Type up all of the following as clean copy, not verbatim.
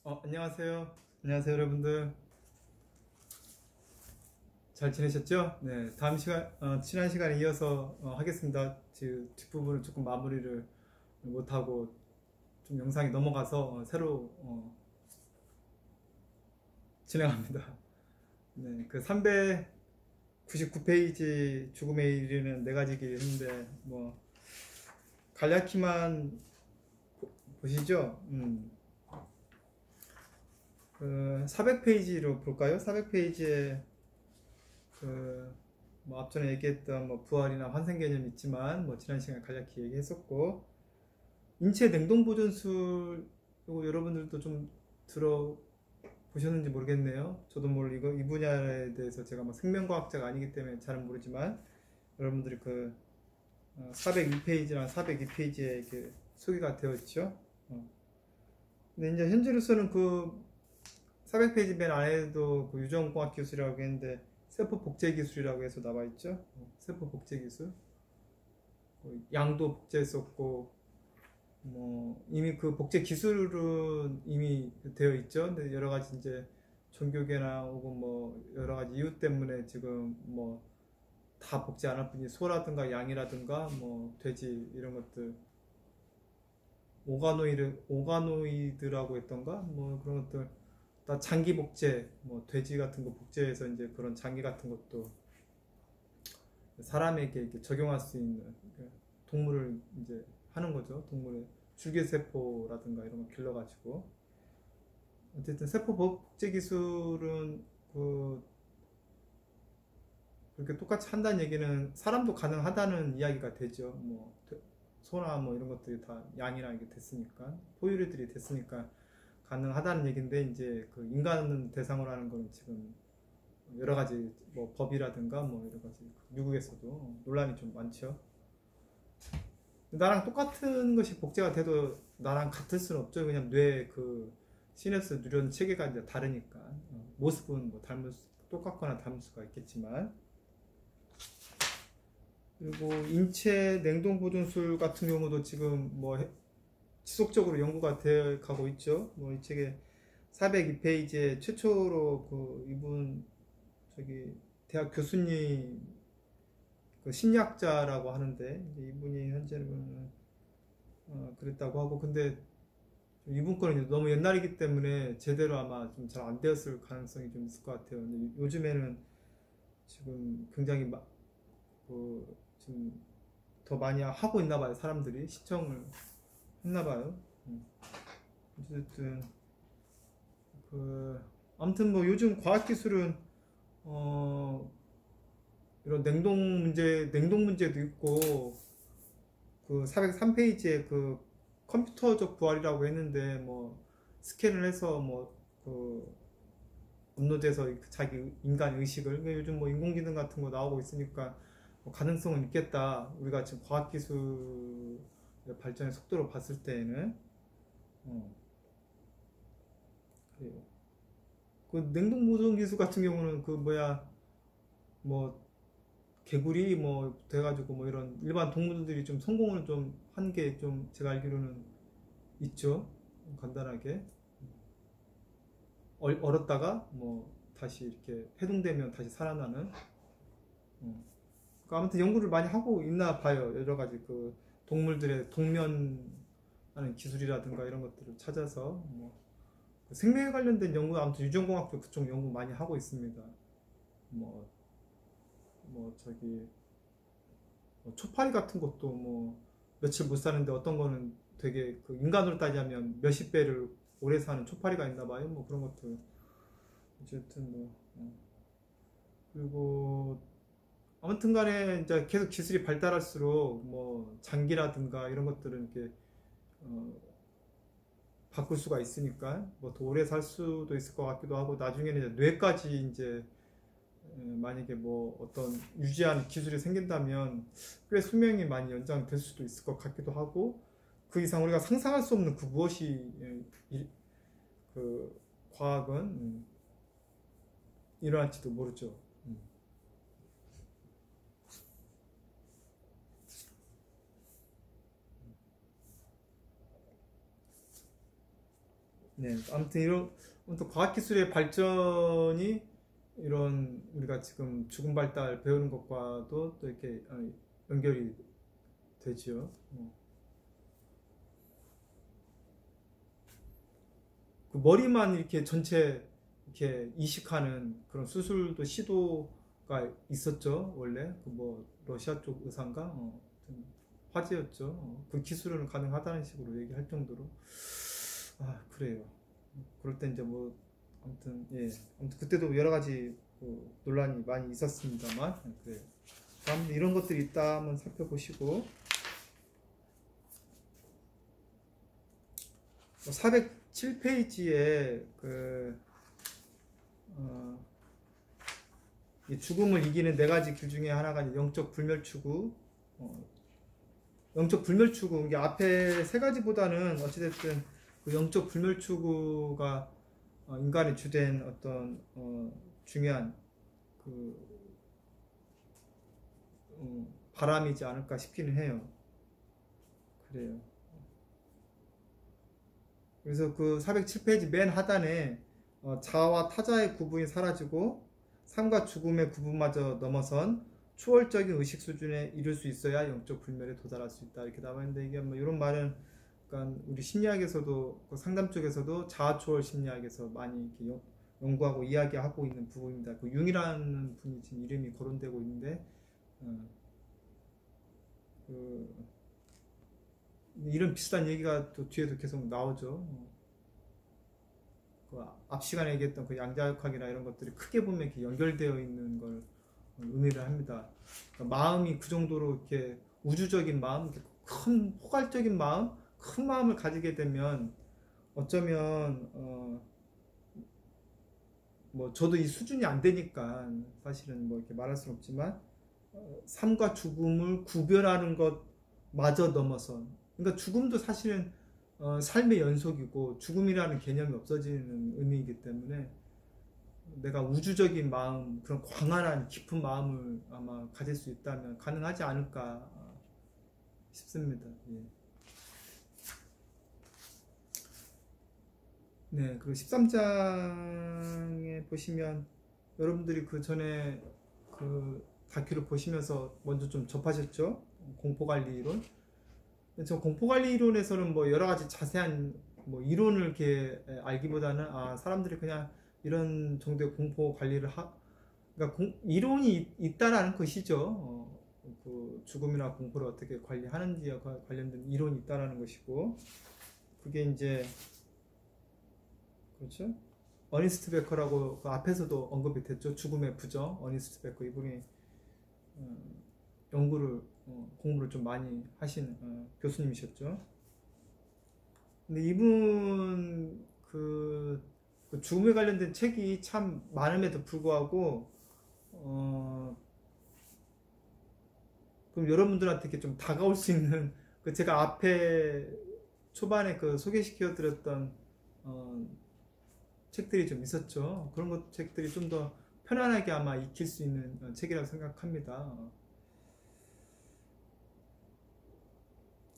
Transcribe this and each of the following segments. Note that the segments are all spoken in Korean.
안녕하세요. 안녕하세요, 여러분들. 잘 지내셨죠? 네, 다음 시간, 지난 시간에 이어서 하겠습니다. 지금 뒷부분을 조금 마무리를 못하고 좀 영상이 넘어가서 새로 진행합니다. 네, 그 399페이지 죽음에 이르는 네 가지 길 했는데, 간략히만 보시죠. 그 400페이지로 볼까요? 400페이지에 앞전에 얘기했던 부활이나 환생 개념이 있지만 지난 시간에 간략히 얘기했었고, 인체 냉동 보존술, 이거 여러분들도 좀 들어보셨는지 모르겠네요. 저도 이 분야에 대해서 제가 생명과학자가 아니기 때문에 잘은 모르지만, 여러분들이 402페이지랑 402페이지에 이렇게 소개가 되어 있죠. 근데 이제 현재로서는 400페이지 맨 안에도 유전공학 기술이라고 했는데, 세포 복제 기술이라고 해서 나와 있죠. 세포 복제 기술. 양도 복제했었고, 이미 그 복제 기술은 이미 되어 있죠. 근데 여러 가지 이제 종교계나 혹은 여러 가지 이유 때문에 지금 다 복제 안 할 뿐이 소라든가 양이라든가 돼지 이런 것들, 오가노이드라고 했던가 그런 것들 다 장기 복제, 돼지 같은 거 복제해서 이제 그런 장기 같은 것도 사람에게 이렇게 적용할 수 있는 동물을 이제 하는 거죠. 동물의 줄기세포라든가 이런 거 길러가지고. 어쨌든 세포 복제 기술은 그렇게 똑같이 한다는 얘기는 사람도 가능하다는 이야기가 되죠. 소나 이런 것들이 다 양이랑 이게 됐으니까, 포유류들이 됐으니까 가능하다는 얘기인데, 이제 인간을 대상으로 하는 거는 지금 여러 가지 법이라든가 여러 가지 미국에서도 논란이 좀 많죠. 나랑 똑같은 것이 복제가 돼도 나랑 같을 수는 없죠. 그냥 뇌 시냅스 뉴런 체계가 이제 다르니까. 모습은 똑같거나 닮을 수가 있겠지만. 그리고 인체 냉동 보존술 같은 경우도 지금 지속적으로 연구가 되어 가고 있죠. 이 책에 402페이지에 최초로 이분 대학 교수님, 심리학자라고 하는데, 이분이 현재는 그랬다고 하고, 근데 이분 거는 너무 옛날이기 때문에 제대로 아마 좀 잘 안 되었을 가능성이 좀 있을 것 같아요. 근데 요즘에는 지금 굉장히 좀 더 많이 하고 있나 봐요. 사람들이 시청을 했나 봐요. 어쨌든 아무튼 요즘 과학 기술은 이런 냉동 문제도 있고, 403페이지에 컴퓨터적 부활이라고 했는데, 스캔을 해서 업로드해서 자기 인간 의식을, 요즘 인공지능 같은 거 나오고 있으니까 가능성은 있겠다. 우리가 지금 과학 기술의 발전의 속도로 봤을 때에는. 그래요. 냉동 보존 기술 같은 경우는 개구리 돼가지고 이런 일반 동물들이 좀 성공을 좀 한 게 좀 제가 알기로는 있죠. 간단하게 얼었다가 다시 이렇게 해동되면 다시 살아나는. 아무튼 연구를 많이 하고 있나 봐요. 여러 가지 동물들의 동면하는 기술이라든가 이런 것들을 찾아서 생명에 관련된 연구, 아무튼 유전공학도 그쪽 연구 많이 하고 있습니다. 초파리 같은 것도 며칠 못 사는데, 어떤 거는 되게 인간으로 따지면 몇십 배를 오래 사는 초파리가 있나 봐요. 그런 것도. 어쨌든 그리고 아무튼 간에 이제 계속 기술이 발달할수록 장기라든가 이런 것들은 이렇게 바꿀 수가 있으니까 더 오래 살 수도 있을 것 같기도 하고, 나중에는 이제 뇌까지 이제 만약에 어떤 유지하는 기술이 생긴다면 꽤 수명이 많이 연장될 수도 있을 것 같기도 하고, 그 이상 우리가 상상할 수 없는 무엇이 과학은 일어날지도 모르죠. 네, 아무튼 이런 또 과학기술의 발전이 이런 우리가 지금 죽음 발달 배우는 것과도 또 이렇게 연결이 되지요. 그 머리만 이렇게 전체 이렇게 이식하는 그런 수술도 시도가 있었죠. 원래 그 뭐 러시아 쪽 의사인가 좀 화제였죠. 그 기술은 가능하다는 식으로 얘기할 정도로 그래요. 그럴 때 이제 뭐 아무튼 예 아무튼 그때도 여러 가지 그 논란이 많이 있었습니다만 그래요. 다음 이런 것들이 있다 한번 살펴보시고 407페이지에 그 이 죽음을 이기는 네 가지 길 중에 하나가 영적 불멸추구. 영적 불멸추구 이게 앞에 세 가지보다는 어찌됐든 그 영적 불멸추구가 인간의 주된 어떤 중요한 그 바람이지 않을까 싶기는 해요. 그래요. 그래서 그 407페이지 맨 하단에 자아와 타자의 구분이 사라지고 삶과 죽음의 구분마저 넘어선 초월적인 의식 수준에 이를 수 있어야 영적 불멸에 도달할 수 있다 이렇게 나와 있는데 이게 뭐 이런 말은 그러니까 우리 심리학에서도 그 상담 쪽에서도 자아 초월 심리학에서 많이 이렇게 연구하고 이야기하고 있는 부분입니다. 그 융이라는 분이 지금 이름이 거론되고 있는데 이런 비슷한 얘기가 또 뒤에도 계속 나오죠. 그 앞 시간에 얘기했던 그 양자역학이나 이런 것들이 크게 보면 이렇게 연결되어 있는 걸 의미를 합니다. 그러니까 마음이 그 정도로 이렇게 우주적인 마음, 이렇게 큰 포괄적인 마음, 큰 마음을 가지게 되면 어쩌면 뭐 저도 이 수준이 안 되니까 사실은 뭐 이렇게 말할 수는 없지만 삶과 죽음을 구별하는 것마저 넘어선 그러니까 죽음도 사실은 삶의 연속이고 죽음이라는 개념이 없어지는 의미이기 때문에 내가 우주적인 마음 그런 광활한 깊은 마음을 아마 가질 수 있다면 가능하지 않을까 싶습니다. 예. 네, 그리고 13장에 보시면 여러분들이 그 전에 그 다큐를 보시면서 먼저 좀 접하셨죠? 공포관리 이론. 저 공포관리 이론에서는 뭐 여러 가지 자세한 뭐 이론을 이렇게 알기보다는 사람들이 그냥 이런 정도의 공포 관리를 그러니까 이론이 있다라는 것이죠. 그 죽음이나 공포를 어떻게 관리하는지와 관련된 이론이 있다라는 것이고 그게 이제 그렇죠. 어니스트 베커라고 그 앞에서도 언급이 됐죠. 죽음의 부정 어니스트 베커 이분이 연구를 공부를 좀 많이 하신 교수님이셨죠. 근데 이분 그 죽음에 관련된 책이 참 많음에도 불구하고 그럼 여러분들한테 이렇게 좀 다가올 수 있는 그 제가 앞에 초반에 그 소개시켜 드렸던 책들이 좀 있었죠. 그런 것 책들이 좀 더 편안하게 아마 익힐 수 있는 책이라고 생각합니다.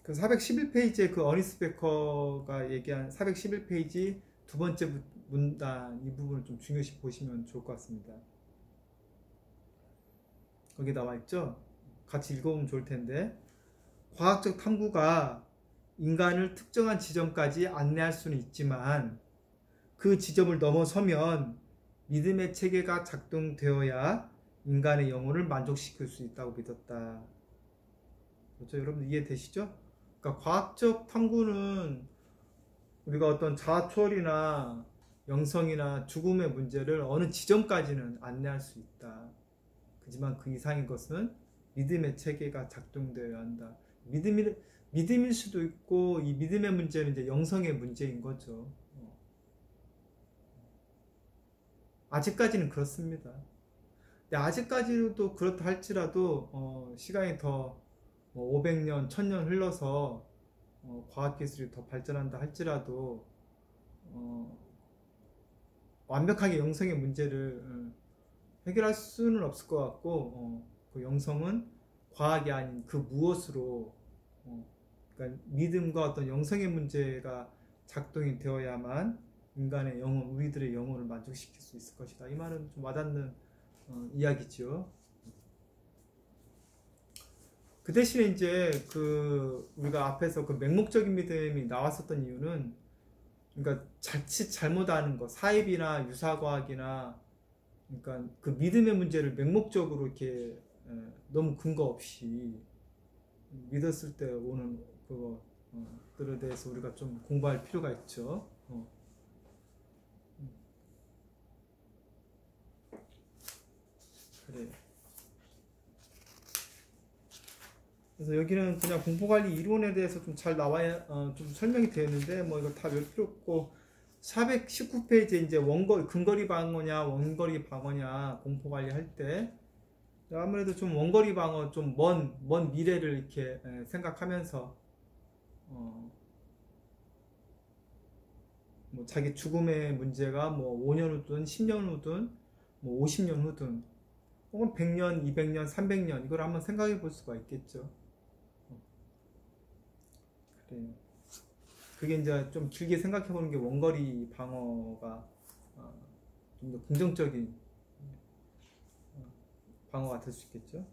그 411페이지에 그 어니스트 베커가 얘기한 411페이지 두 번째 문단 이 부분을 좀 중요시 보시면 좋을 것 같습니다. 거기 나와 있죠? 같이 읽어보면 좋을 텐데 과학적 탐구가 인간을 특정한 지점까지 안내할 수는 있지만 그 지점을 넘어서면 믿음의 체계가 작동되어야 인간의 영혼을 만족시킬 수 있다고 믿었다. 그렇죠? 여러분 이해되시죠? 그러니까 과학적 탐구는 우리가 어떤 자아초월이나 영성이나 죽음의 문제를 어느 지점까지는 안내할 수 있다. 하지만 그 이상인 것은 믿음의 체계가 작동되어야 한다. 믿음일 수도 있고 이 믿음의 문제는 이제 영성의 문제인 거죠. 아직까지는 그렇습니다. 근데 아직까지도 그렇다 할지라도 시간이 더 500년, 1000년 흘러서 과학기술이 더 발전한다 할지라도 완벽하게 영성의 문제를 해결할 수는 없을 것 같고 그 영성은 과학이 아닌 그 무엇으로 그러니까 믿음과 어떤 영성의 문제가 작동이 되어야만 인간의 영혼, 우리들의 영혼을 만족시킬 수 있을 것이다. 이 말은 좀 와닿는 이야기죠. 그 대신에 이제 그 우리가 앞에서 그 맹목적인 믿음이 나왔었던 이유는, 그러니까 자칫 잘못하는 거, 사입이나 유사과학이나, 그러니까 그 믿음의 문제를 맹목적으로 이렇게 너무 근거 없이 믿었을 때 오는 그것들에 대해서 우리가 좀 공부할 필요가 있죠. 그래요. 그래서 여기는 그냥 공포관리 이론에 대해서 좀 잘 나와야 좀 설명이 되어 있는데 뭐 이거 다 몇 필요 없고, 419페이지에 이제 근거리 방어냐 원거리 방어냐 공포관리 할 때 아무래도 좀 원거리 방어, 좀 먼 미래를 이렇게 생각하면서 뭐 자기 죽음의 문제가 뭐 5년 후든 10년 후든 뭐 50년 후든 혹은 100년, 200년, 300년 이걸 한번 생각해 볼 수가 있겠죠. 그래요. 그게 이제 좀 길게 생각해 보는 게 원거리 방어가 좀 더 긍정적인 방어가 될 수 있겠죠.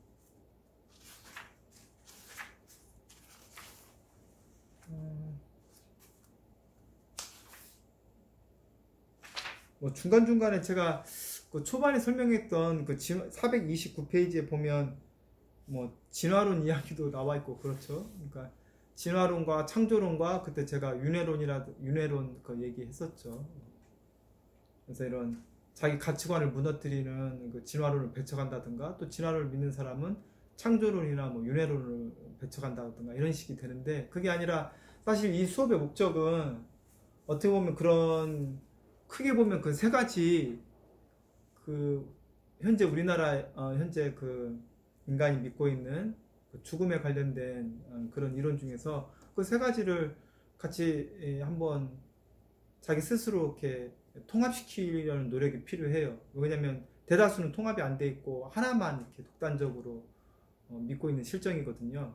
뭐 중간중간에 제가 그 초반에 설명했던 그 429페이지에 보면 뭐 진화론 이야기도 나와 있고 그렇죠. 그러니까 진화론과 창조론과 그때 제가 윤회론 그 얘기했었죠. 그래서 이런 자기 가치관을 무너뜨리는 그 진화론을 배척한다든가, 또 진화론을 믿는 사람은 창조론이나 뭐 윤회론을 배척한다든가 이런 식이 되는데, 그게 아니라 사실 이 수업의 목적은 어떻게 보면 그런, 크게 보면 그 세 가지, 그 현재 우리나라 현재 그 인간이 믿고 있는 그 죽음에 관련된 그런 이론 중에서 그 세 가지를 같이 한번 자기 스스로 이렇게 통합시키려는 노력이 필요해요. 왜냐면 대다수는 통합이 안 돼 있고 하나만 이렇게 독단적으로 믿고 있는 실정이거든요.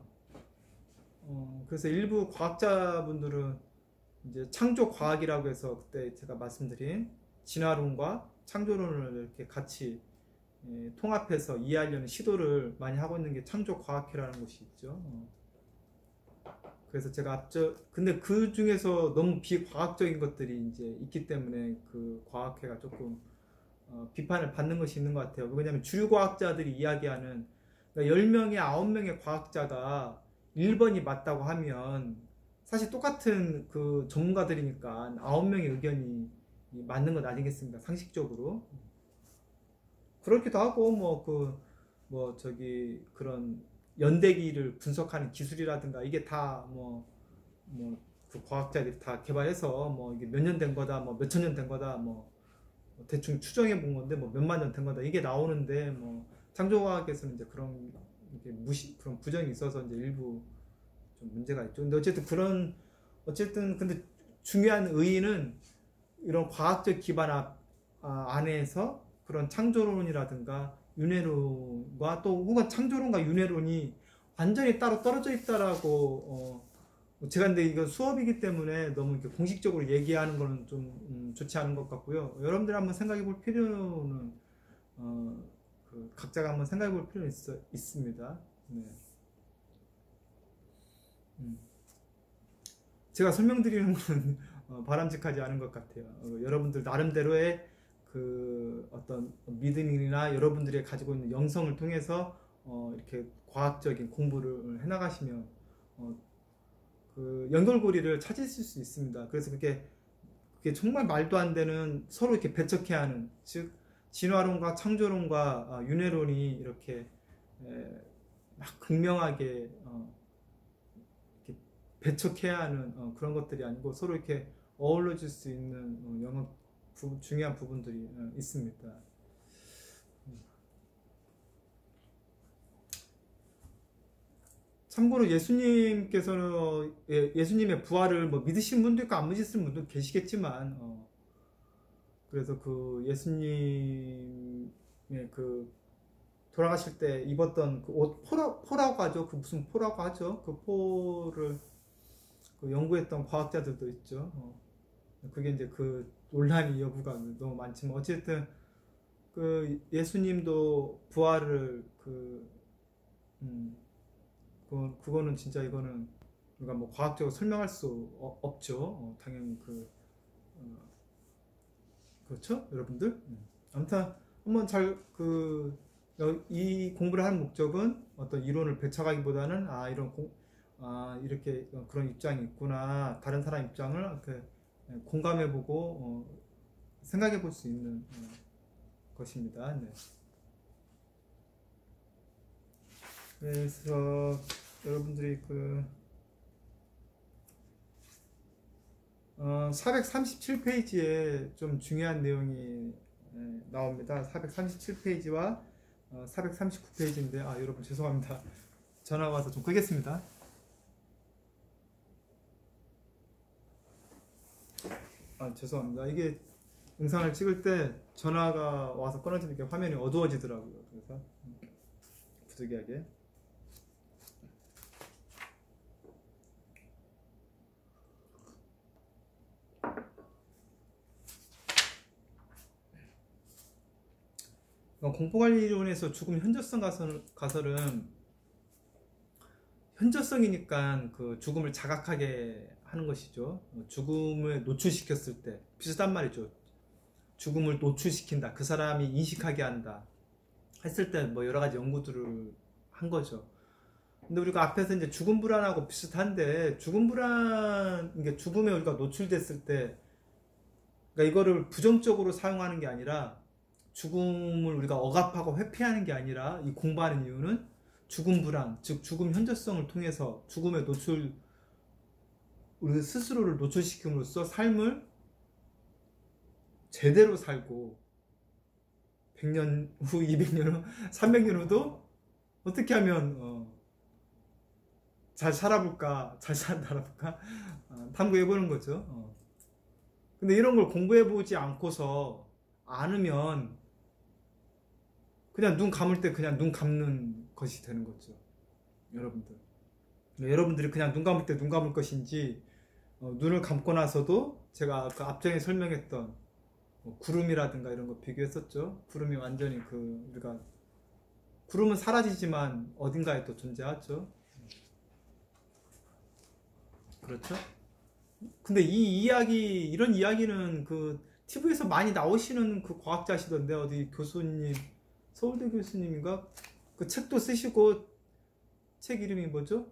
그래서 일부 과학자분들은 이제 창조 과학이라고 해서 그때 제가 말씀드린 진화론과 창조론을 이렇게 같이 통합해서 이해하려는 시도를 많이 하고 있는 게 창조 과학회라는 곳이 있죠. 그래서 제가 근데 그 중에서 너무 비과학적인 것들이 이제 있기 때문에 그 과학회가 조금 비판을 받는 것이 있는 것 같아요. 왜냐하면 주류 과학자들이 이야기하는, 그러니까 10명에 9명의 과학자가 1번이 맞다고 하면 사실 똑같은 그 전문가들이니까 9명의 의견이 맞는 것 아니겠습니까? 상식적으로. 그렇기도 하고 그런 연대기를 분석하는 기술이라든가 이게 다 그 과학자들이 다 개발해서 뭐 이게 몇 년 된 거다, 뭐 몇천 년 된 거다, 뭐 대충 추정해 본 건데 뭐 몇만 년 된 거다 이게 나오는데, 뭐 창조과학에서는 이제 그런 그런 부정이 있어서 이제 일부 좀 문제가 있죠. 근데 근데 중요한 의의는 이런 과학적 기반 안에서 그런 창조론이라든가 윤회론과 또 혹은 창조론과 윤회론이 완전히 따로 떨어져 있다라고 제가 근데 이거 수업이기 때문에 너무 이렇게 공식적으로 얘기하는 거는 좀 좋지 않은 것 같고요. 여러분들 한번 생각해 볼 필요는 그 각자가 한번 생각해 볼 필요는 있습니다. 네. 제가 설명드리는 건 바람직하지 않은 것 같아요. 여러분들 나름대로의 그 어떤 믿음이나 여러분들이 가지고 있는 영성을 통해서 이렇게 과학적인 공부를 해나가시면 그 연결고리를 찾으실 수 있습니다. 그래서 그게 정말 말도 안 되는, 서로 이렇게 배척해야 하는, 즉 진화론과 창조론과 윤회론이 이렇게 막 극명하게 이렇게 배척해야 하는 그런 것들이 아니고 서로 이렇게 어우러질 수 있는 중요한 부분들이 있습니다. 참고로 예수님께서는 예수님의 부활을 뭐 믿으시는 분도 있고 안 믿으시는 분도 계시겠지만, 그래서 그 예수님의 그 돌아가실 때 입었던 그 옷, 포라고 하죠. 그 무슨 포라고 하죠. 그 포를 그 연구했던 과학자들도 있죠. 그게 이제 그 논란의 여부가 너무 많지만 어쨌든 그 예수님도 부활을 그거는 진짜 이거는 우리가 뭐 과학적으로 설명할 수 없죠. 당연히 그렇죠, 여러분들. 아무튼 한번 이 공부를 하는 목적은 어떤 이론을 배척하기보다는 이렇게 그런 입장이 있구나, 다른 사람 입장을 이렇게 공감해보고 생각해볼 수 있는 것입니다. 네. 그래서 여러분들이 437페이지에 좀 중요한 내용이 나옵니다. 437페이지와 439페이지인데 여러분 죄송합니다. 전화가 와서 좀 끄겠습니다. 죄송합니다. 이게 영상을 찍을 때 전화가 와서 끊어지니까 화면이 어두워지더라고요. 그래서 부득이하게. 공포관리론에서 죽음 현저성 가설은 현저성이니까 그 죽음을 자각하게 하는 것이죠. 죽음을 노출시켰을 때 비슷한 말이죠. 죽음을 노출시킨다, 그 사람이 인식하게 한다 했을 때 뭐 여러 가지 연구들을 한 거죠. 근데 우리가 앞에서 이제 죽음 불안하고 비슷한데, 죽음 불안, 그러니까 죽음에 우리가 노출됐을 때, 그러니까 이거를 부정적으로 사용하는 게 아니라, 죽음을 우리가 억압하고 회피하는 게 아니라, 이 공부하는 이유는 죽음 불안, 즉 죽음 현저성을 통해서 죽음에 우리 스스로를 노출시킴으로써 삶을 제대로 살고 100년 후, 200년 후, 300년 후도 어떻게 하면 잘 살아볼까, 잘 살아볼까 탐구해보는 거죠. 근데 이런 걸 공부해보지 않고서 않으면 그냥 눈 감을 때 그냥 눈 감는 것이 되는 거죠. 여러분들이 그냥 눈 감을 때 눈 감을 것인지, 눈을 감고 나서도 제가 그 앞전에 설명했던 구름이라든가 이런 거 비교했었죠. 구름이 완전히 우리가 구름은 사라지지만 어딘가에 또 존재하죠. 그렇죠? 근데 이런 이야기는 TV에서 많이 나오시는 과학자시던데, 어디 교수님, 서울대 교수님인가? 그 책도 쓰시고, 책 이름이 뭐죠?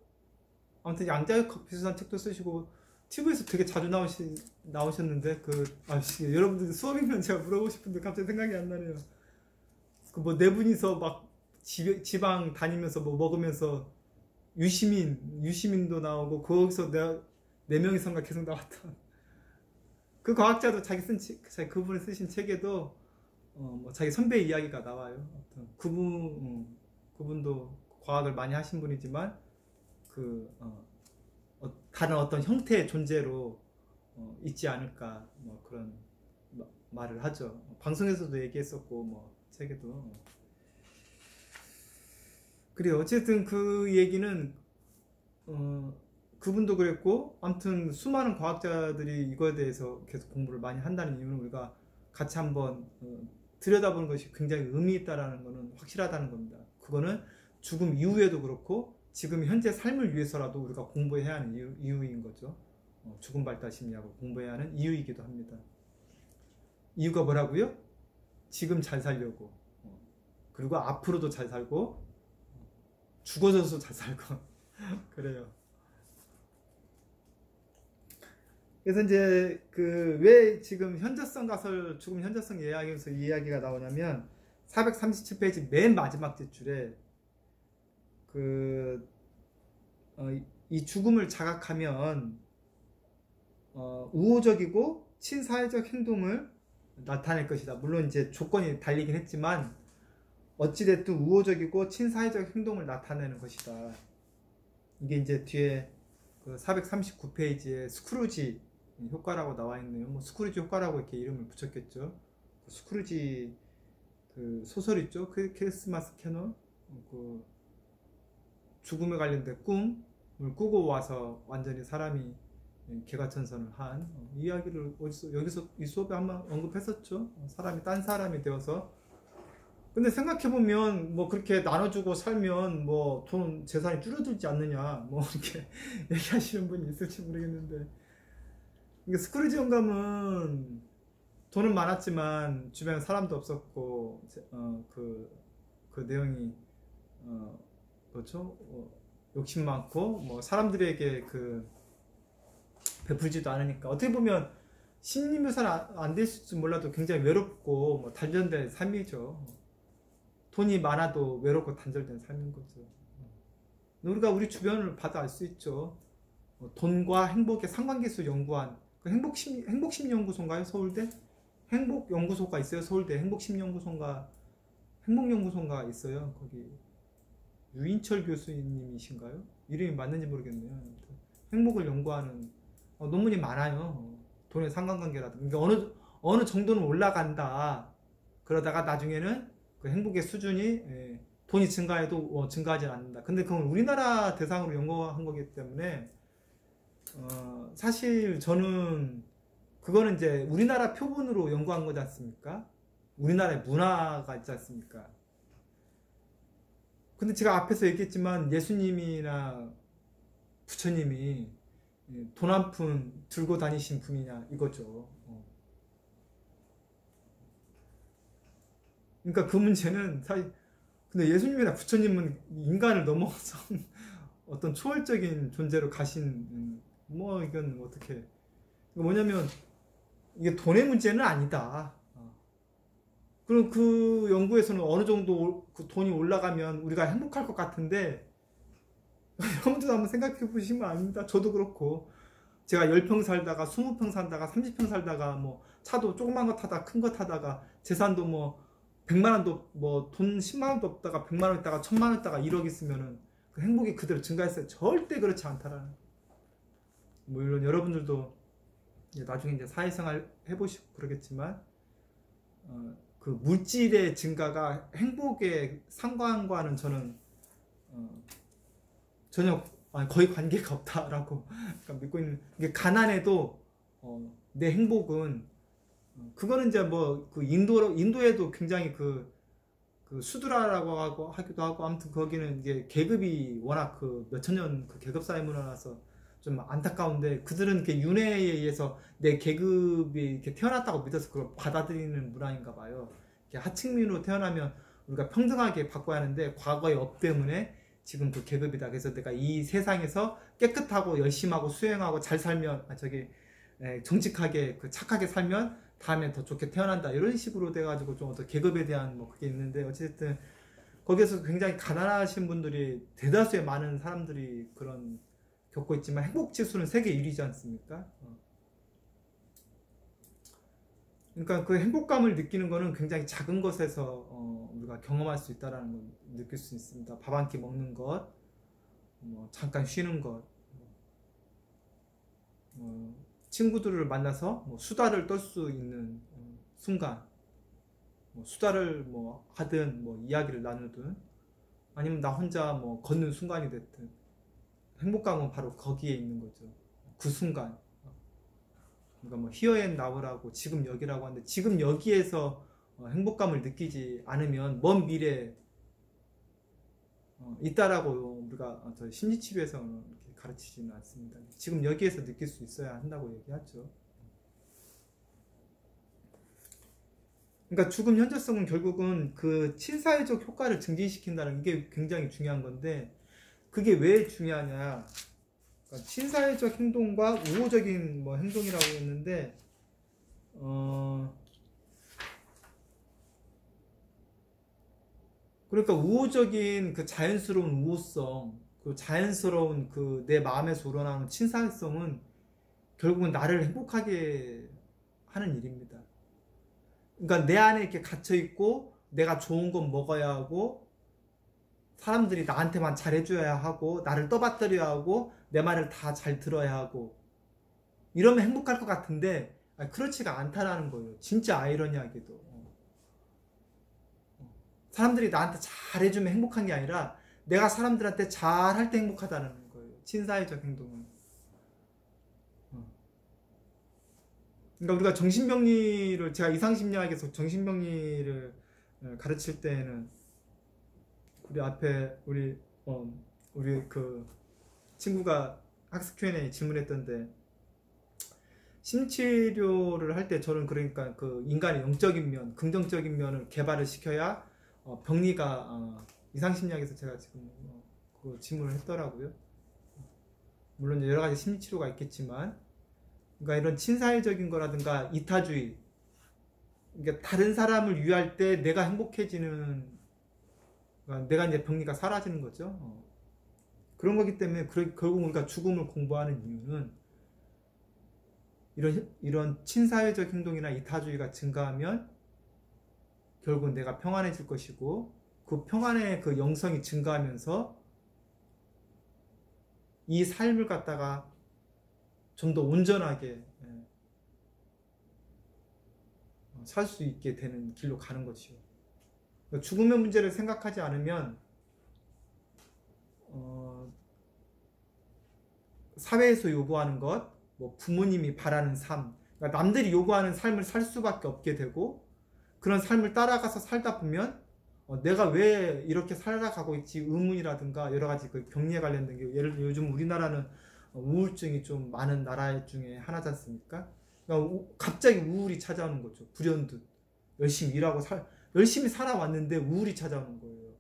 아무튼 양자역학 비슷한 책도 쓰시고, TV에서 되게 자주 나오셨는데, 여러분들 수업이면 제가 물어보고 싶은데 갑자기 생각이 안 나네요. 네 분이서 막 지방 다니면서 뭐 먹으면서 유시민도 나오고, 거기서 네 명이선가 계속 나왔던 그 과학자도 그분이 쓰신 책에도 자기 선배 이야기가 나와요. 그분도 과학을 많이 하신 분이지만 다른 어떤 형태의 존재로 있지 않을까, 그런 말을 하죠. 방송에서도 얘기했었고 책에도. 그래요. 어쨌든 그 얘기는 그분도 그랬고, 아무튼 수많은 과학자들이 이거에 대해서 계속 공부를 많이 한다는 이유는 우리가 같이 한번 들여다보는 것이 굉장히 의미 있다라는 것은 확실하다는 겁니다. 그거는 죽음 이후에도 그렇고 지금 현재 삶을 위해서라도 우리가 공부해야 하는 이유인 거죠. 죽음 발달 심리학을 공부해야 하는 이유이기도 합니다. 이유가 뭐라고요? 지금 잘 살려고, 그리고 앞으로도 잘 살고, 죽어서도 잘 살고 그래요. 그래서 이제 왜 지금 현저성 가설, 죽음 현저성 이야기에서 이 이야기가 나오냐면 437페이지 맨 마지막 제줄에 이 죽음을 자각하면 우호적이고 친사회적 행동을 나타낼 것이다. 물론 이제 조건이 달리긴 했지만 어찌됐든 우호적이고 친사회적 행동을 나타내는 것이다. 이게 이제 뒤에 439페이지에 스크루지 효과라고 나와 있네요. 스크루지 효과라고 이렇게 이름을 붙였겠죠. 스크루지 소설 있죠. 크리스마스 캐논, 죽음에 관련된 꿈을 꾸고 와서 완전히 사람이 개가천선을 한 이야기를 여기서 이 수업에 한번 언급했었죠. 사람이 딴 사람이 되어서. 근데 생각해보면 뭐 그렇게 나눠주고 살면 뭐 돈 재산이 줄어들지 않느냐 뭐 이렇게 얘기하시는 분이 있을지 모르겠는데, 이게 스크루지 영감은 돈은 많았지만 주변에 사람도 없었고 그 내용이 그렇죠. 욕심 많고 뭐 사람들에게 베풀지도 않으니까 어떻게 보면 심리 묘사는 안 됐을지 몰라도 굉장히 외롭고 뭐 단절된 삶이죠. 돈이 많아도 외롭고 단절된 삶인 거죠. 우리가 우리 주변을 봐도 알 수 있죠. 돈과 행복의 상관계수 연구한 그 행복심리연구소인가요? 서울대? 행복연구소가 있어요. 서울대 행복심리연구소인가 행복연구소인가 있어요. 거기 유인철 교수님이신가요? 이름이 맞는지 모르겠네요. 행복을 연구하는 논문이 많아요. 돈의 상관관계라든가 그러니까 어느 정도는 올라간다. 그러다가 나중에는 그 행복의 수준이 돈이 증가해도 증가하지 않는다. 근데 그건 우리나라 대상으로 연구한 거기 때문에 사실 저는 그거는 이제 우리나라 표본으로 연구한 거지 않습니까? 우리나라의 문화가 있지 않습니까? 근데 제가 앞에서 얘기했지만 예수님이나 부처님이 돈 한 푼 들고 다니신 분이냐 이거죠. 그러니까 그 문제는 사실 근데 예수님이나 부처님은 인간을 넘어서 어떤 초월적인 존재로 가신 뭐 이건 어떻게 뭐냐면 이게 돈의 문제는 아니다. 그럼 그 연구에서는 어느 정도 그 돈이 올라가면 우리가 행복할 것 같은데 여러분들도 한번 생각해 보시면 압니다. 저도 그렇고 제가 10평 살다가 20평 살다가 30평 살다가 뭐 차도 조그만 거 타다가 큰 거 타다가 재산도 뭐 100만 원도 뭐 돈 10만 원도 없다가 100만 원 있다가 1000만 원 있다가 1억 있으면은 그 행복이 그대로 증가했어요. 절대 그렇지 않다라는. 물론 여러분들도 나중에 이제 사회생활 해보시고 그러겠지만 그 물질의 증가가 행복의 상관과는 저는 전혀 거의 관계가 없다라고 믿고 있는 게 가난해도 내 행복은 그거는 이제 뭐 그 인도에도 굉장히 그 수두라라고 하기도 하고 아무튼 거기는 이제 계급이 워낙 그 몇천 년 그 계급 사회 문화라서 좀 안타까운데 그들은 이렇게 윤회에 의해서 내 계급이 이렇게 태어났다고 믿어서 그걸 받아들이는 문화인가 봐요. 이렇게 하층민으로 태어나면 우리가 평등하게 바꿔야 하는데 과거의 업 때문에 지금 그 계급이다. 그래서 내가 이 세상에서 깨끗하고 열심하고 수행하고 잘 살면 정직하게 그 착하게 살면 다음에 더 좋게 태어난다. 이런 식으로 돼가지고 좀 어떤 계급에 대한 뭐 그게 있는데 어쨌든 거기에서 굉장히 가난하신 분들이 대다수의 많은 사람들이 그런 겪고 있지만 행복 지수는 세계 1위지 않습니까? 그러니까 그 행복감을 느끼는 거는 굉장히 작은 것에서 우리가 경험할 수 있다라는 걸 느낄 수 있습니다. 밥 한 끼 먹는 것, 뭐 잠깐 쉬는 것, 친구들을 만나서 뭐 수다를 떨 수 있는 순간, 뭐 수다를 뭐 하든 뭐 이야기를 나누든 아니면 나 혼자 뭐 걷는 순간이 됐든 행복감은 바로 거기에 있는 거죠. 그 순간. 그러니까 뭐 here and now라고 지금 여기라고 하는데 지금 여기에서 행복감을 느끼지 않으면 먼 미래에 있다라고 우리가 저 심리치료에서는 이렇게 가르치지는 않습니다. 지금 여기에서 느낄 수 있어야 한다고 얘기하죠. 그러니까 죽음 현저성은 결국은 그 친사회적 효과를 증진시킨다는 게 굉장히 중요한 건데 그게 왜 중요하냐? 그러니까 친사회적 행동과 우호적인 뭐 행동이라고 했는데 그러니까 우호적인 그 자연스러운 우호성, 그 자연스러운 그 내 마음에서 우러나오는 친사회성은 결국은 나를 행복하게 하는 일입니다. 그러니까 내 안에 이렇게 갇혀 있고 내가 좋은 건 먹어야 하고 사람들이 나한테만 잘해줘야 하고 나를 떠받들여야 하고 내 말을 다 잘 들어야 하고 이러면 행복할 것 같은데 그렇지가 않다라는 거예요. 진짜 아이러니하게도 사람들이 나한테 잘해주면 행복한 게 아니라 내가 사람들한테 잘할 때 행복하다는 거예요. 친사회적 행동은. 그러니까 우리가 정신병리를, 제가 이상심리학에서 정신병리를 가르칠 때는 우리 앞에 우리 그 친구가 학습 Q&A 질문했던데, 심리치료를 할 때 저는 그러니까 그 인간의 영적인 면, 긍정적인 면을 개발을 시켜야 병리가 이상심리학에서 제가 지금 그 질문을 했더라고요. 물론 여러 가지 심리치료가 있겠지만, 그러니까 이런 친사회적인 거라든가 이타주의, 그러니까 다른 사람을 위할 때 내가 행복해지는, 그러니까 내가 이제 병리가 사라지는 거죠. 그런 거기 때문에 결국 우리가 죽음을 공부하는 이유는 이런 친사회적 행동이나 이타주의가 증가하면 결국 내가 평안해질 것이고, 그 평안의 그 영성이 증가하면서 이 삶을 갖다가 좀 더 온전하게 살 수 있게 되는 길로 가는 것이요. 죽음의 문제를 생각하지 않으면 사회에서 요구하는 것, 뭐 부모님이 바라는 삶, 그러니까 남들이 요구하는 삶을 살 수밖에 없게 되고, 그런 삶을 따라가서 살다 보면 내가 왜 이렇게 살아가고 있지 의문이라든가 여러 가지 그 병리에 관련된 게, 예를 들어 요즘 우리나라는 우울증이 좀 많은 나라 중에 하나지 않습니까? 그러니까 갑자기 우울이 찾아오는 거죠. 불현듯 열심히 일하고 열심히 살아왔는데 우울이 찾아오는 거예요.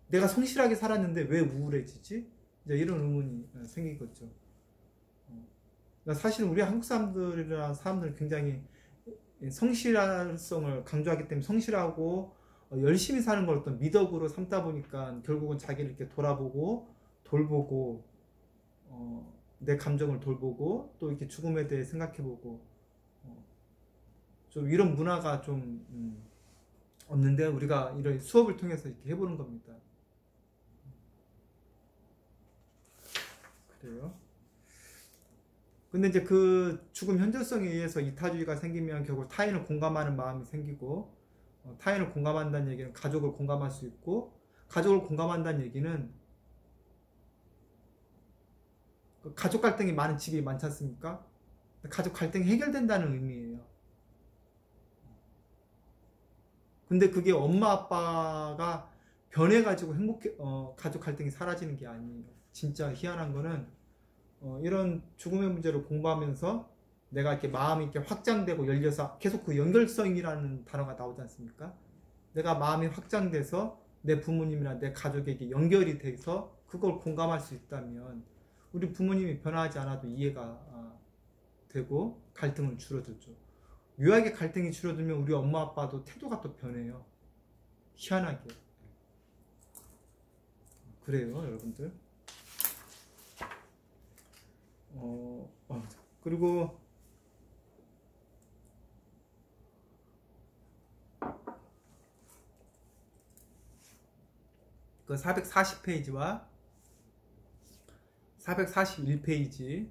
내가 성실하게 살았는데 왜 우울해지지? 이제 이런 의문이 생기겠죠. 그러니까 사실 우리 한국 사람들이나 사람들은 굉장히 성실성을 강조하기 때문에 성실하고 열심히 사는 걸 어떤 미덕으로 삼다 보니까 결국은 자기를 이렇게 돌아보고 돌보고 내 감정을 돌보고 또 이렇게 죽음에 대해 생각해보고 좀 이런 문화가 좀 없는데, 우리가 이런 수업을 통해서 이렇게 해보는 겁니다. 그래요. 근데 이제 그 죽음 현저성에 의해서 이타주의가 생기면 결국 타인을 공감하는 마음이 생기고, 타인을 공감한다는 얘기는 가족을 공감할 수 있고, 가족을 공감한다는 얘기는 가족 갈등이 많은 집이 많지 않습니까? 가족 갈등이 해결된다는 의미예요. 근데 그게 엄마 아빠가 변해가지고 가족 갈등이 사라지는 게 아니에요. 진짜 희한한 거는 이런 죽음의 문제를 공부하면서 내가 이렇게 마음이 이렇게 확장되고 열려서 계속 그 연결성이라는 단어가 나오지 않습니까? 내가 마음이 확장돼서 내 부모님이나 내 가족에게 연결이 돼서 그걸 공감할 수 있다면 우리 부모님이 변화하지 않아도 이해가 되고 갈등은 줄어들죠. 묘하게 갈등이 줄어들면 우리 엄마 아빠도 태도가 또 변해요. 희한하게. 그래요, 여러분들. 그리고 그 440페이지와 441페이지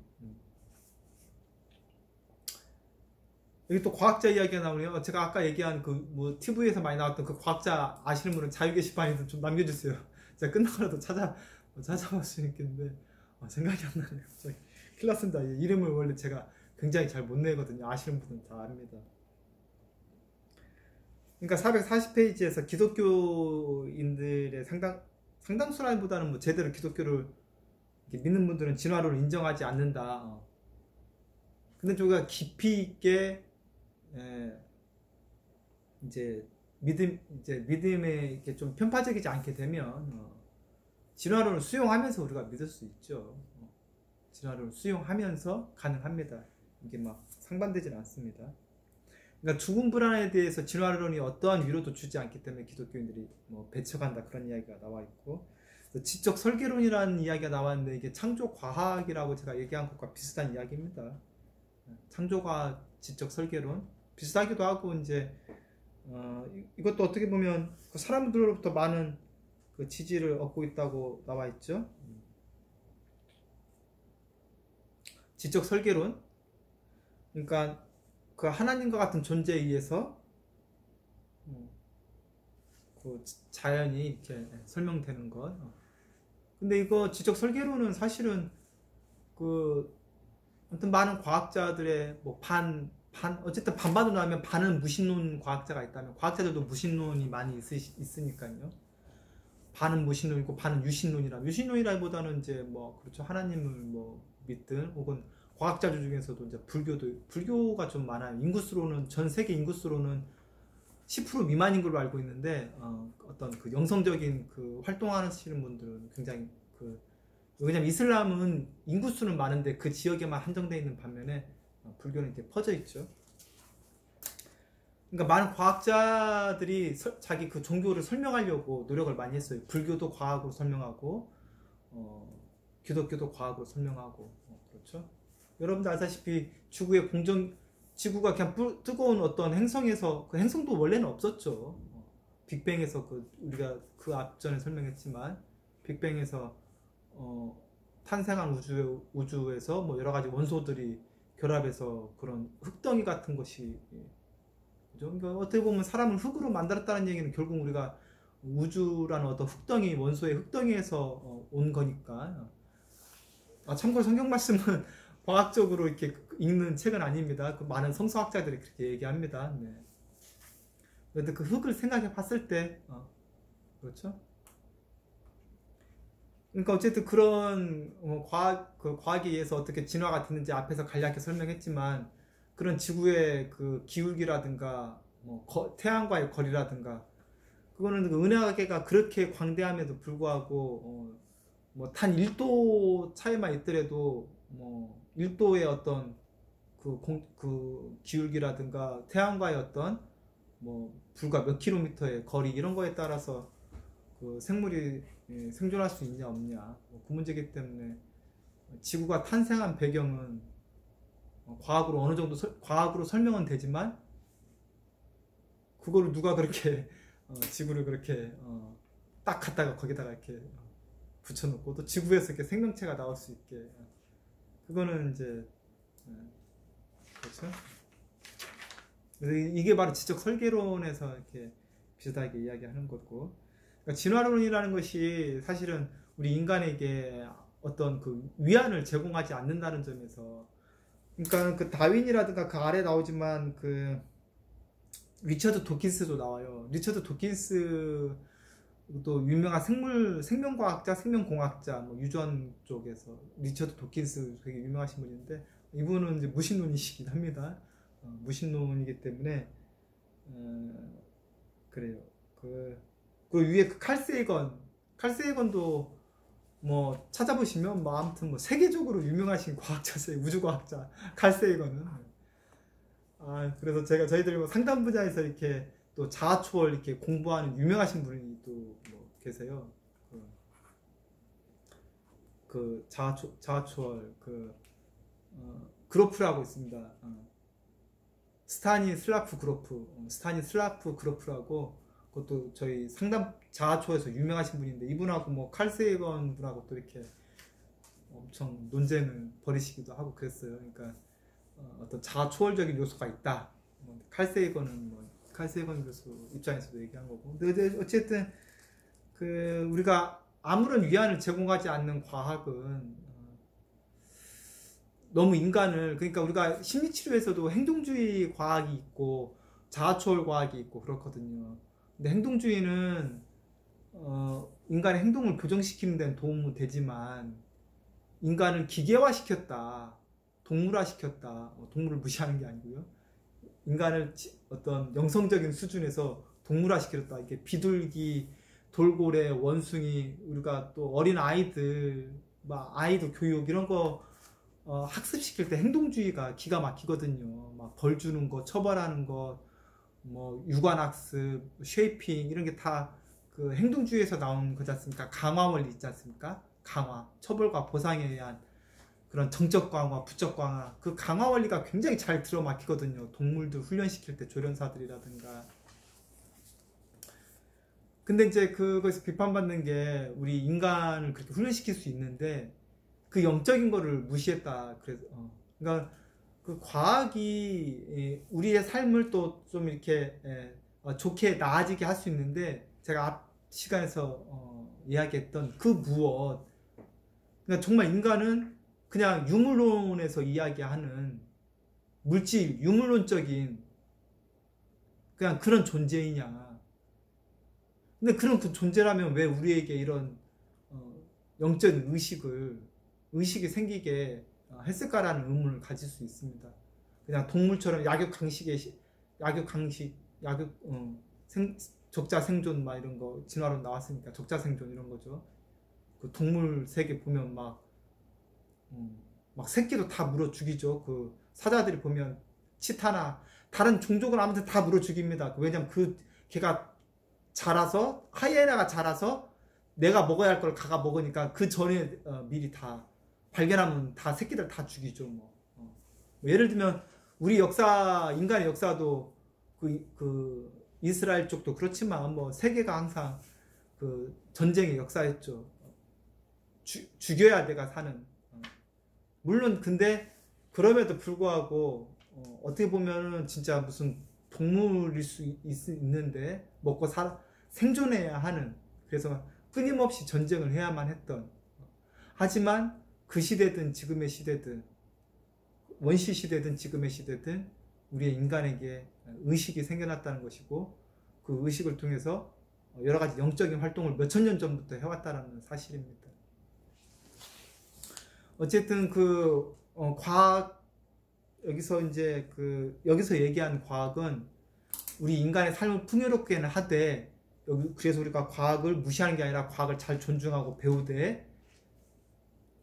여기 또 과학자 이야기가 나오네요. 제가 아까 얘기한 그 뭐 TV에서 많이 나왔던 그 과학자 아시는 분은 자유 게시판에도 좀 남겨주세요. 제가 끝나고라도 찾아볼 수 있겠는데 생각이 안 나네요. 갑자기 큰일 났습니다. 이름을 원래 제가 굉장히 잘 못 내거든요. 아시는 분은 다 압니다. 그러니까 440페이지에서 기독교인들의 상당수라기보다는 뭐 제대로 기독교를 믿는 분들은 진화론을 인정하지 않는다. 근데 우리가 깊이 있게 이제 믿음에 이렇게 좀 편파적이지 않게 되면 진화론을 수용하면서 우리가 믿을 수 있죠. 진화론을 수용하면서 가능합니다. 이게 막 상반되지는 않습니다. 그러니까 죽음 불안에 대해서 진화론이 어떠한 위로도 주지 않기 때문에 기독교인들이 뭐 배척한다 그런 이야기가 나와 있고, 지적 설계론이라는 이야기가 나왔는데 이게 창조 과학이라고 제가 얘기한 것과 비슷한 이야기입니다. 창조과학, 지적 설계론 비슷하기도 하고, 이제 이것도 어떻게 보면 그 사람들로부터 많은 그 지지를 얻고 있다고 나와 있죠. 지적 설계론, 그러니까 그 하나님과 같은 존재에 의해서 그 자연이 이렇게 설명되는 것. 근데 이거 지적 설계론은 사실은 그 아무튼 많은 과학자들의 뭐 어쨌든 반반으로 하면 반은 무신론 과학자가 있다면, 과학자들도 무신론이 많이 있으니까요. 반은 무신론이고 반은 유신론이라기보다는 이제 뭐 그렇죠, 하나님을 뭐 믿든, 혹은 과학자들 중에서도 이제 불교가 좀 많아요. 인구수로는, 전 세계 인구수로는 10% 미만인 걸로 알고 있는데, 어떤 그 영성적인 그 활동하시는 분들은 굉장히 왜냐면 이슬람은 인구수는 많은데 그 지역에만 한정되어 있는 반면에 불교는 이렇게 퍼져 있죠. 그러니까 많은 과학자들이 자기 그 종교를 설명하려고 노력을 많이 했어요. 불교도 과학으로 설명하고, 기독교도 과학으로 설명하고, 그렇죠. 여러분들 아시다시피 지구가 그냥 뜨거운 어떤 행성에서, 그 행성도 원래는 없었죠. 빅뱅에서 우리가 그 앞전에 설명했지만, 빅뱅에서 탄생한 우주에서 뭐 여러 가지 원소들이 결합해서 그런 흙덩이 같은 것이, 그죠? 그러니까 어떻게 보면 사람을 흙으로 만들었다는 얘기는 결국 우리가 우주라는 어떤 흙덩이, 원소의 흙덩이에서 온 거니까. 참고로 성경 말씀은 과학적으로 이렇게 읽는 책은 아닙니다. 그 많은 성서학자들이 그렇게 얘기합니다. 네. 그런데 그 흙을 생각해 봤을 때, 그렇죠? 그러니까 어쨌든 그런 과학에 의해서 어떻게 진화가 됐는지 앞에서 간략히 설명했지만, 그런 지구의 그 기울기라든가 태양과의 거리라든가, 그거는 그 은하계가 그렇게 광대함에도 불구하고 뭐 단 1도 차이만 있더라도 1도의 어떤 그 기울기라든가 태양과의 어떤 불과 몇 킬로미터의 거리, 이런 거에 따라서 그 생물이 생존할 수 있냐 없냐, 그 문제이기 때문에 지구가 탄생한 배경은 과학으로 어느 정도 과학으로 설명은 되지만, 그거를 누가 그렇게 지구를 그렇게 딱 갖다가 거기다가 이렇게 붙여놓고 또 지구에서 이렇게 생명체가 나올 수 있게, 그거는 이제 그렇죠. 이게 바로 지적 설계론에서 이렇게 비슷하게 이야기하는 거고, 그러니까 진화론이라는 것이 사실은 우리 인간에게 어떤 그 위안을 제공하지 않는다는 점에서, 그러니까 그 다윈이라든가 그 아래 나오지만 그 리처드 도킨스도 나와요. 리처드 도킨스도 유명한 생명과학자, 생명공학자, 뭐 유전 쪽에서 리처드 도킨스 되게 유명하신 분인데, 이분은 이제 무신론이시긴 합니다. 무신론이기 때문에 그래요. 그 위에 그 칼세이건도 뭐 찾아보시면 아무튼 세계적으로 유명하신 과학자세요. 우주과학자 칼세이건은. 그래서 저희들이 상담 분야에서 이렇게 또 자아초월 이렇게 공부하는 유명하신 분이 또 계세요. 그 자아초월 그로프라고 있습니다. 스타니슬라프 그로프라고, 그것도 저희 상담 자아초에서 유명하신 분인데, 이분하고 칼세이건 분하고 또 이렇게 엄청 논쟁을 벌이시기도 하고 그랬어요. 그러니까 어떤 자아초월적인 요소가 있다. 칼세이건 교수 입장에서도 얘기한 거고. 근데 어쨌든 우리가 아무런 위안을 제공하지 않는 과학은 너무 인간을, 그러니까 우리가 심리치료에서도 행동주의 과학이 있고 자아초월 과학이 있고 그렇거든요. 근데 행동주의는 인간의 행동을 교정시키는 데는 도움은 되지만, 인간을 기계화시켰다, 동물화시켰다, 동물을 무시하는 게 아니고요, 인간을 어떤 영성적인 수준에서 동물화시켰다, 이렇게 비둘기, 돌고래, 원숭이, 우리가 또 어린 아이들 교육 이런 거 학습시킬 때 행동주의가 기가 막히거든요. 벌 주는 거, 처벌하는 거, 유관학습, 쉐이핑, 이런 게 다 그 행동주의에서 나온 거지 않습니까? 강화 원리 있지 않습니까? 강화, 처벌과 보상에 의한 그런 정적 강화, 부적 강화, 그 강화 원리가 굉장히 잘 들어막히거든요. 동물들 훈련시킬 때 조련사들이라든가. 근데 이제 그것이 비판받는 게, 우리 인간을 그렇게 훈련시킬 수 있는데 그 영적인 거를 무시했다. 그러니까 그 과학이 우리의 삶을 또 좀 이렇게 좋게 나아지게 할 수 있는데, 제가 앞 시간에서 이야기했던 그 무엇, 그러니까 정말 인간은 그냥 유물론에서 이야기하는 물질, 유물론적인 그냥 그런 존재이냐. 근데 그런 그 존재라면 왜 우리에게 이런 영적인 의식이 생기게 했을까라는 의문을 가질 수 있습니다. 그냥 동물처럼 적자 생존 막 이런 거 진화론 나왔으니까 적자 생존 이런 거죠. 그 동물 세계 보면 막 새끼도 다 물어 죽이죠. 그 사자들이 보면 치타나 다른 종족은 아무튼 다 물어 죽입니다. 왜냐면 그 걔가 자라서 하이에나가 자라서 내가 먹어야 할 걸 가가 먹으니까 그 전에 미리 다 발견하면 다 새끼들 다 죽이죠. 뭐 예를 들면 우리 역사 인간의 역사도 그 이스라엘 쪽도 그렇지만 뭐 세계가 항상 그 전쟁의 역사였죠. 죽여야 내가 사는. 물론 근데 그럼에도 불구하고 어떻게 보면은 진짜 무슨 동물일 수 있는데 먹고 생존해야 하는, 그래서 끊임없이 전쟁을 해야만 했던, 하지만 그 시대든 지금의 시대든 원시 시대든 지금의 시대든 우리의 인간에게 의식이 생겨났다는 것이고 그 의식을 통해서 여러 가지 영적인 활동을 몇천 년 전부터 해왔다는 사실입니다. 어쨌든 과학, 여기서 얘기한 과학은 우리 인간의 삶을 풍요롭게는 하되, 그래서 우리가 과학을 무시하는 게 아니라 과학을 잘 존중하고 배우되,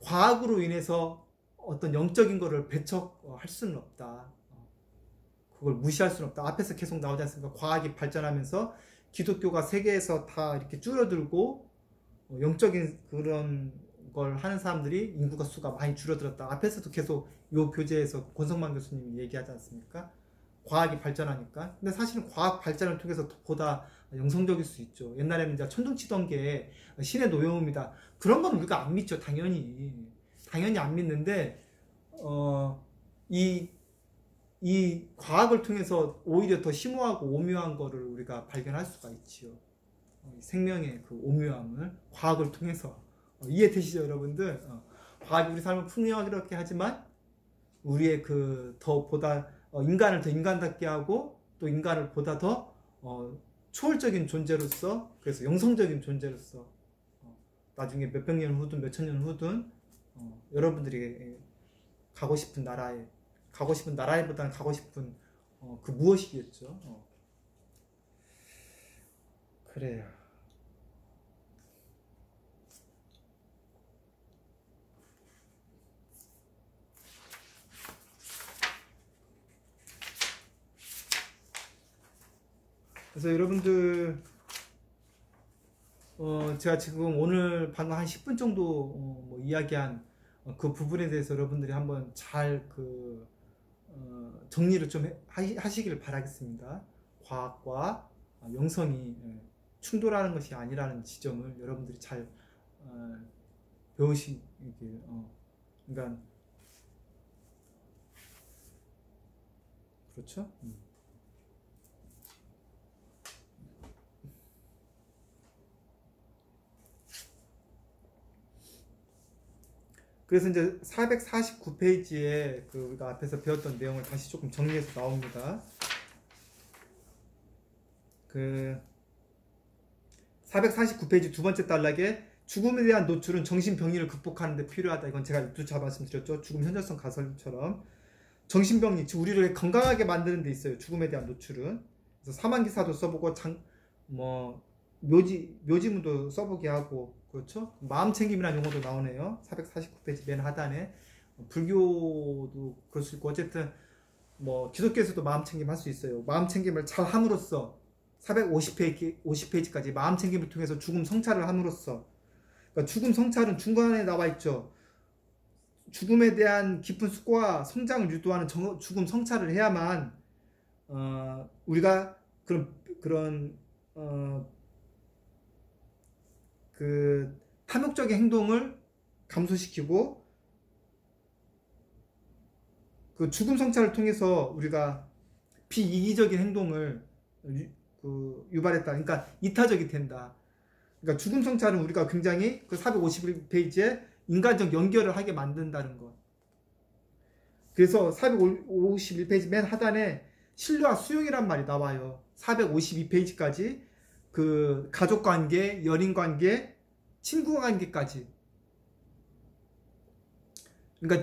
과학으로 인해서 어떤 영적인 거를 배척할 수는 없다. 그걸 무시할 수는 없다. 앞에서 계속 나오지 않습니까? 과학이 발전하면서 기독교가 세계에서 다 이렇게 줄어들고 영적인 그런 걸 하는 사람들이 인구가 수가 많이 줄어들었다. 앞에서도 계속 이 교재에서 권성만 교수님이 얘기하지 않습니까? 과학이 발전하니까. 근데 사실은 과학 발전을 통해서 보다 영성적일 수 있죠. 옛날에는 이제 천둥 치던 게 신의 노여움이다. 그런 건 우리가 안 믿죠. 당연히 안 믿는데 이 과학을 통해서 오히려 더 심오하고 오묘한 거를 우리가 발견할 수가 있지요. 생명의 그 오묘함을 과학을 통해서. 이해되시죠, 여러분들? 과학이 우리 삶을 풍요하게 하지만 우리의 보다 인간을 더 인간답게 하고 또 인간을 보다 더 초월적인 존재로서, 그래서 영성적인 존재로서 나중에 몇백 년 후든 몇천 년 후든 여러분들이 가고 싶은 나라에보다는 가고 싶은 그 무엇이겠죠. 그래요. 그래서 여러분들 제가 지금 오늘 방금 한 10분 정도 이야기한 그 부분에 대해서 여러분들이 한번 잘 정리를 좀 하시기를 바라겠습니다. 과학과 영성이 충돌하는 것이 아니라는 지점을 여러분들이 잘 배우시길, 그러니까 그렇죠? 그래서 이제 449페이지에 우리가 앞에서 배웠던 내용을 다시 조금 정리해서 나옵니다. 449페이지 두 번째 단락에 죽음에 대한 노출은 정신병리를 극복하는 데 필요하다. 이건 제가 2차 말씀드렸죠. 죽음 현저성 가설처럼 정신병리, 즉 우리를 건강하게 만드는 데 있어요. 죽음에 대한 노출은. 그래서 사망기사도 써보고 묘지문도 써보게 하고, 그렇죠? 마음챙김이라는 용어도 나오네요. 449페이지 맨 하단에. 불교도 그럴 수 있고, 어쨌든 기독교에서도 마음챙김 할 수 있어요. 마음챙김을 잘 함으로써 450페이지까지 마음챙김을 통해서 죽음 성찰을 함으로써, 그러니까 죽음 성찰은 중간에 나와 있죠. 죽음에 대한 깊은 숙고와 성장을 유도하는 죽음 성찰을 해야만 우리가 그런 탐욕적인 행동을 감소시키고, 그 죽음 성찰을 통해서 우리가 비이기적인 행동을 유발했다. 그러니까 이타적이 된다. 그러니까 죽음 성찰은 우리가 굉장히 451페이지에 인간적 연결을 하게 만든다는 것. 그래서 451페이지 맨 하단에 신뢰와 수용이란 말이 나와요. 452페이지까지 그 가족관계, 연인관계, 친구관계까지. 그러니까